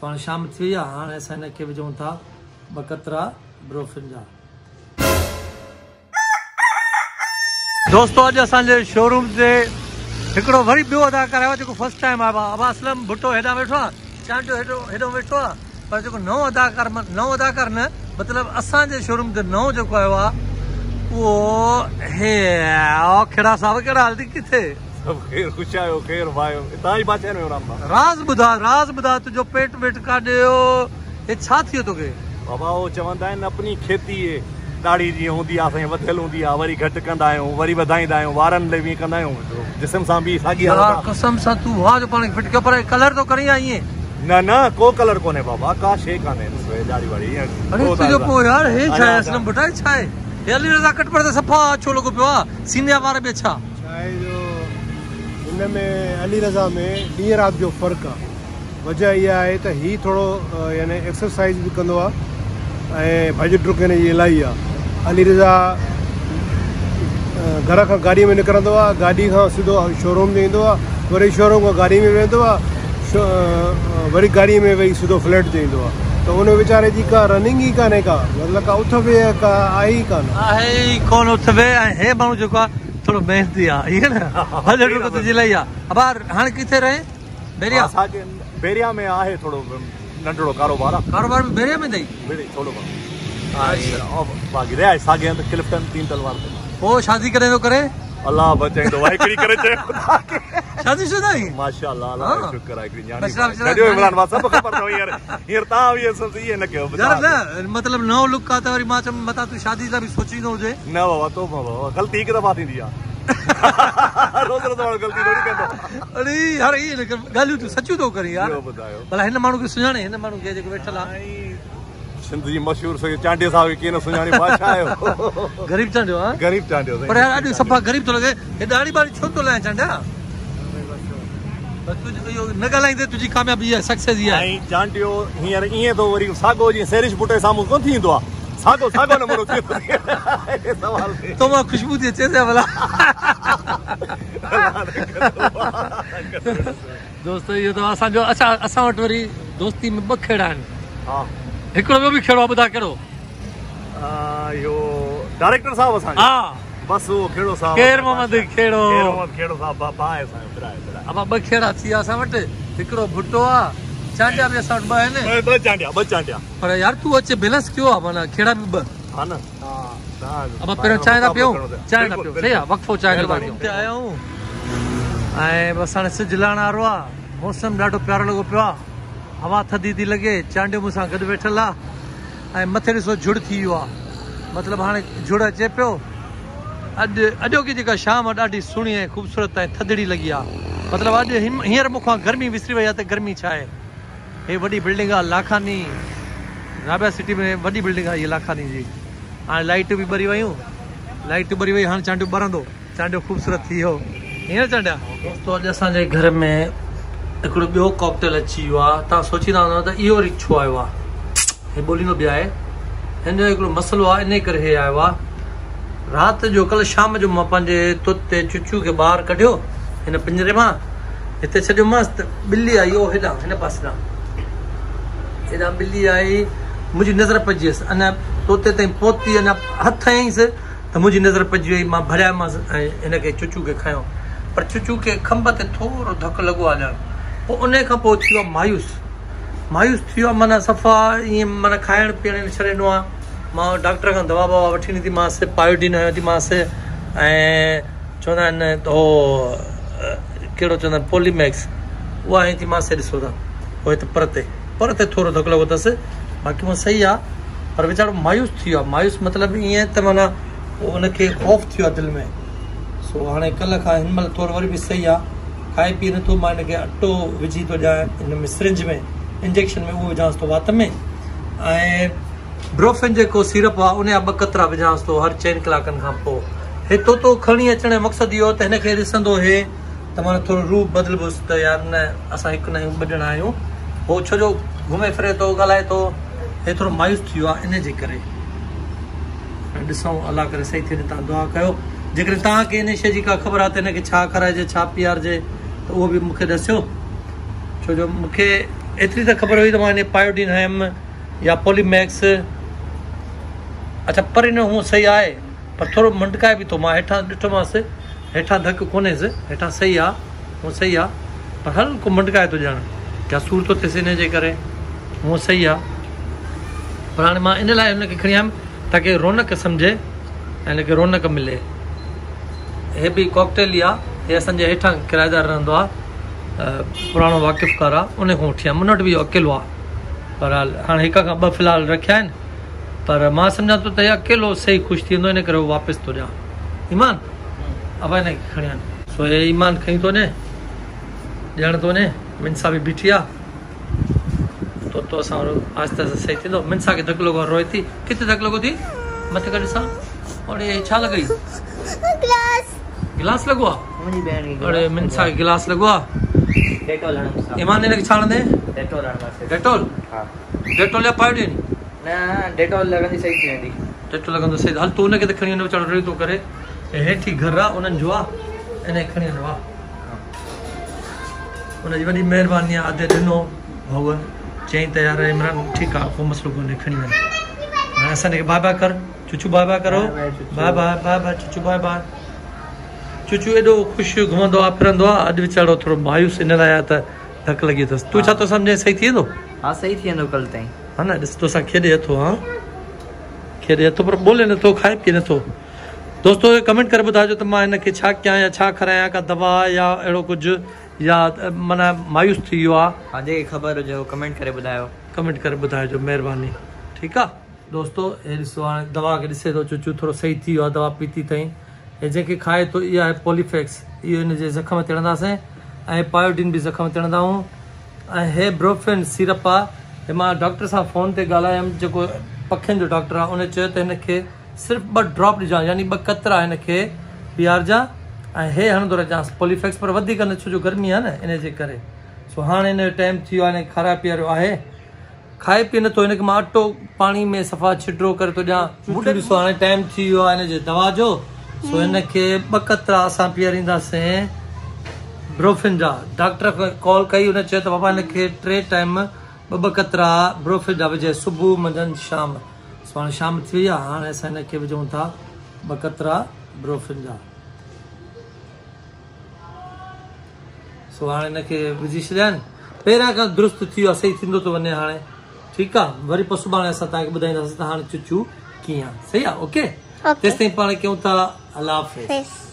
हाणे शाम थी वई आहे, हाणे असां हिनखे विझूं था ॿ कतरा ब्रोफिन जा। दोस्तो अॼु असांजे शोरूम ते हिकिड़ो वरी ॿियो अदाकार आयो जेको फर्स्ट टाइम आयो आहे। अबा असलम भुट्टो हेॾा वेठो आहे, चांटियो हेॾो वेठो आहे, पर जेको नओं अदाकार न मतिलबु असांजे शोरूम ते नओं जेको आयो आहे उहो हे खेड़ा साहब कहिड़ा हाल थी किथे? राज़ ॿुधा तुंहिंजो पेट वेट काॾियो हे छा थियो तोखे? बाबा वो चवंदा आहिनि अपनी खेती ॾाढी जीअं हूंदी आहे असांजी वधियल हूंदी आहे, वरी घटि कंदा आहियूं, वरी वधाईंदा आहियूं, वारनि लाइ बि कंदा आहियूं, जिस्म सां बि साॻी कसम सां तूं वाह जो पाण फिट कयो, पर कलर तो करी आई ईअं? न को कलर कोन्हे बाबा, का शइ कान्हे ॾाढी वारी। अरे तुंहिंजो पोइ यार हे छा आहे असलम बुटा छा आहे? हे अली रज़ा कट पर त सफ़ा अच्छो लॻो पियो आहे, सीनिया वार बि अच्छा आहे जो हिन में अली रज़ा में ॾींहं राति जो फ़र्क़ु आहे। वजह इहा आहे त हीउ थोरो यानी एक्सरसाइज़ बि कंदो आहे ऐं भॼ डुक हिन जी इलाही आहे। अली रज़ा घर खां गाॾीअ में निकिरंदो आहे, गाॾी खां सिधो शोरूम में ईंदो आहे, वरी शोरूम खां गाॾी में वेंदो आहे, वरी गाॾीअ में वेही सिधो फ्लैट ते ईंदो आहे। त उन वीचारे जी का रनिंग ई कान्हे, का मतिलबु का उथ वेह का आहे ई कोन उथ वेह। ऐं हे माण्हू जेको आहे थोरो मेहनती आहे, ईअं न भॼ डुक तुंहिंजी इलाही आहे। अबार हाणे किथे रहे? बेरिया में आहे थोरो नंढड़ो कारोबार आहे। कारोबार में बेरिया में अथई? थोरो बाक़ी रहिया साॻे हंधि क्लिफ्टन 3 तलवार ते। पोइ शादी कॾहिं थो करे? अल्लाह बचाईंदो हिकिड़ी करे चयो शादी शुदा ही माशाअल्लाह, अल्लाह शुक्र आहे। हिकिड़ी न्याणी गॾियो इमरान बा सब ख़बर अथव यार, हींअर तव्हां बि इहे न कयो यार। न मतिलबु नओं लुक आहे त वरी मां चयमि मथां तूं शादी लाइ बि सोचींदो हुजे। न बाबा तो बाबा ग़लती हिकु दफ़ा थींदी आहे, रोज़ रोज़ ग़लती थोरी कंदो। अरे यार इहे ॻाल्हियूं तूं सचियूं थो करी यार। ॿुधायो भला हिन माण्हू खे सुञाणे, हिन माण्हू खे जेको वेठल आहे सिंध जी मशहूर चांडियो साहब कीअं न सुञाणी बादशाह आयो। गरीब चांडियो आहे, गरीब चांडियो। पर यार अॼु सफ़ा गरीब थो लॻे। हे ॾाढी बारी छो थो लाहे चांडिया? न ॻाल्हाईंदे तुंहिंजी कामयाबी आहे, सक्सेस ई आहे। चांडियो हींअर ईअं थो वरी साॻो जीअं सेरिश बुटे साम्हूं कोन थींदो आहे, साॻो नमूनो थी तो मां ख़ुशबू थी अचे भला। दोस्तो इहो त असांजो असां वटि वरी दोस्ती में 2 खेड़ा आहिनि। हिकिड़ो ॿियो बि खेड़ो आहे, ॿुधा कहिड़ो? इहो डायरेक्टर साहब असांजो। हा बस उहो खेड़ो साहब, केर मोहम्मद खेड़ो साहब बाबा आहे असांजो। अब 2 खेड़ा थी विया असां वटि, हिकिड़ो भुट्टो आहे, चांडिया बि असां वटि 2 आहिनि। 2 चांडिया। पर यार तूं अचे बैलेंस कयो आहे, माना खेड़ा बि 2 हा न। अब पहिरियों चांहि था पियूं, चांहि था पियूं, सही आहे, वक़्फ़ो चांहि था पियूं। हिते आया आहियूं ऐं बसि हाणे सिजु लहण वारो आहे, मौसम ॾाढो प्यारो लॻो पियो आहे, हवा थधी थी लॻे, चांडियो मूंसां गॾु वेठल आहे ऐं मथे ॾिसो झुड़ थी वियो आहे। मतिलबु हाणे झुड़ अचे पियो। अॼोकी जेका शाम आहे ॾाढी सुहिणी ऐं ख़ूबसूरत ऐं थधिड़ी लॻी आहे। मतिलबु अॼु हींअर मूंखां गर्मी विसरी वई आहे त गर्मी छा आहे। हे वॾी बिल्डिंग आहे लाखानी, राबिया सिटी में वॾी बिल्डिंग आहे हीअ लाखानी जी। हाणे लाइटूं बि ॿरी वयूं, हाणे चांडियो ॿरंदो, चांडियो ख़ूबसूरत थी वियो। हींअर चांडिया दोस्तो अॼु असांजे घर में हिकिड़ो ॿियो कॉकटेल अची वियो आहे। तव्हां सोचींदा हूंदव त इहो वरी छो आयो आहे, हे ॿोलींदो बि आहे। हिन जो हिकिड़ो मसइलो आहे, इन करे हे आयो आहे। राति जो कल्ह शाम जो मां पंहिंजे तोते चुचू खे ॿाहिरि कढियो हिन पिंजरे मां, हिते छॾियोमांसि त ॿिली आई हो हेॾां हिन पासे हेॾां ॿिली आई, मुंहिंजी नज़र पइजी वियसि। अञा तोते ताईं पहुती, अञा हथु हयईंसि त मुंहिंजी नज़र पइजी वई। मां भरियामांसि ऐं हिनखे चुचू खे खयों, पर चुचू खे खंभ ते थोरो धकु लॻो आहे ॼण। पोइ उन खां पोइ थी वियो मायूस थी वियो आहे, माना सफ़ा ईअं माना खाइण पीअण छॾे ॾिनो आहे। मां डॉक्टर खां दवा वठी ॾिनीमांसि, पायोडीन हयो थीमांसि ऐं चवंदा आहिनि त उहो कहिड़ो चवंदा आहिनि पोलीमैक्स, उहा हई थीमांसि। ॾिसो था उहो हिते पर ते थोरो धकु लॻो अथसि, बाक़ी मां सही आहे, पर वीचारो मायूस थी वियो आहे। मायूस मतिलबु ईअं त माना उनखे ख़ौफ़ थी वियो आहे दिलि में। सो हाणे कल्ह खां हिन महिल थोरो वरी बि सही आहे, खाए पी नथो। मां हिनखे अटो विझी थो ॾियां हिन में सिरिंज में, इंजेक्शन में उहो विझांसि थो वात में, ऐं ब्रोफिन जेको सीरप आहे उन जा 2 कतरा विझांसि थो हर 4 कलाकनि खां पोइ। हे तोतो खणी अचण जो मक़सदु इहो त हिनखे ॾिसंदो हे त माना थोरो रूप बदिलबुसि त यार न असां हिकु न आहियूं, 2 ॼणा आहियूं। हो छो जो घुमे फिरे थो, ॻाल्हाए थो, हे थोरो मायूस थी वियो आहे इन जे करे। ॾिसूं अलाह करे सही थिए, तव्हां दुआ कयो। जेकॾहिं तव्हांखे इन शइ जी का ख़बर आहे त हिनखे छा खाराइजे, छा पीआरिजे, त उहो बि मूंखे ॾसियो, छो जो मूंखे एतिरी त ख़बर हुई त मां हिन पायोडीन हयमि या पॉलीमैक्स। अच्छा पर हिन हूअं सही आहे पर थोरो मंडकाए बि थो। मां हेठां ॾिठोमांसि, हेठां धकु कोन्हेसि, हेठां सही आहे, हूअं सही आहे पर हल्को मंडकाए थो ॼण या सूर थो थिएसि हिन जे करे। हूअं सही आहे पर हाणे मां इन लाइ हुनखे खणी आयुमि ताकी रौनक सम्झे ऐं हिनखे रौनक मिले। हे बि कॉकटेल ई आहे, हे असांजे हेठां किराएदार रहंदो आहे, पुराणो वाक़िफ़कार आहे, उन खां वठी आयुमि। मूं वटि बि अकेलो आहे पर हाणे हिक खां ॿ फ़िलहाल रखिया आहिनि पर मां सम्झां थो त हे अकेलो सही ख़ुशि थी वेंदो, इन करे उहो वापसि थो ॾियां। ईमान अब हिनखे खणी आहिनि। सो हे ईमान खणी थो वञे, ॼण थो वञे। मिनसा बि बीठी आहे तो असां आहिस्ते आहिस्ते सही थींदो। मिनसा खे धकु लॻो, रोए थी। किथे धकु लॻो थी? मथे करे ॾिसां। और हे छा लॻई? गिलास लॻो आहे। अरे मिनसा खे गिलास लॻो आहे। ईमान हिनखे छा हणंदे? डेटोल? डेटोल या पायोडीन? न डेटोल लॻंदी सही थी वेंदी। डेटोल लॻंदो सही। हल तूं हुनखे त खणी वञो, वीचारो रड़ी थो करे। हेठि घर आहे उन्हनि जो आहे, इनखे खणी वञो। आहे हुनजी वॾी महिरबानी आहे, अधु ॾिनो भाऊ चई त यार इमरान ठीकु आहे, को मसइलो कोन्हे, खणी वञ। हाणे असां हिनखे बाय बाय कर। चुचू बाय बाय करो। बाय बाय बाय बाय चुचू बाय बाय। चुचू एॾो ख़ुशि घुमंदो आहे, फिरंदो आहे। अॼु वीचारो थोरो मायूस इन लाइ आहे त धकु लॻी अथसि। तूं छा थो सम्झे सही थी वेंदो? हा सही थी वेंदो कल्ह ताईं। हा न, ॾिस तोसां खेॾे अथो। हा खेॾे अथो पर ॿोले नथो, खाए पीए नथो। दोस्तो कमेंट करे ॿुधाइजो त मां हिनखे छा कयां या छा खारायां, का दवा या अहिड़ो कुझु, या माना मायूस थी वियो आहे। हा जेके ख़बर हुजे कमेंट करे ॿुधायो। कमेंट करे ॿुधाइजो, महिरबानी। ठीकु आहे दोस्तो। हे ॾिसो हाणे दवा खे ॾिसे थो, चुचू थोरो सही थी वियो आहे, दवा पीती अथई। हे जेके खाए थो इहा आहे पॉलीफैक्स, इहो हिनजे ज़ख़म ते हणंदासीं ऐं पायोडीन बि ज़ख़म ते हणंदा आहियूं। ऐं हे ब्रोफेन सीरप आहे। हे मां डॉक्टर सां फ़ोन ते ॻाल्हायमि, जेको पखियुनि जो डॉक्टर आहे, उन चयो त हिनखे सिर्फ़ु 2 ड्रॉप ॾिजां, यानी 2 क़तरा हिनखे पीआरिजां ऐं हे हणंदो रहिजांसि पॉलीफैक्स, पर वधीक न, छो जो गर्मी आहे न इन जे करे। सो हाणे हिन जो टाइम थी वियो आहे, हिनखे खाराए पीआरियो आहे, खाए पी नथो। हिनखे मां अटो पाणी में सफ़ा छिटिरो करे थो ॾियां। ॾिसो हाणे टाइम थी वियो आहे हिनजे दवा जो। सो हिनखे 2 क़तरा असां पीआरींदासीं ब्रोफिन जा। डॉक्टर खे कॉल कई, हुन चयो त बाबा हिनखे 3 टाइम 2 क़तरा ब्रोफिन जा विझे, सुबुह मंझंदि शाम। सो हाणे शाम थी वई आहे, हाणे असां हिनखे विझूं था 2 क़तरा ब्रोफिन जा। सो हाणे हिनखे विझी छॾिया आहिनि। पहिरियां खां दुरुस्त थी वियो आहे, सही थींदो थो वञे हाणे। ठीकु आहे, वरी पोइ सुभाणे असां तव्हांखे ॿुधाईंदासीं त हाणे चुचू कीअं आहे। सही आहे? ओके, तेसिताईं पाण कयूं था अल्लाह हाफ़िज़।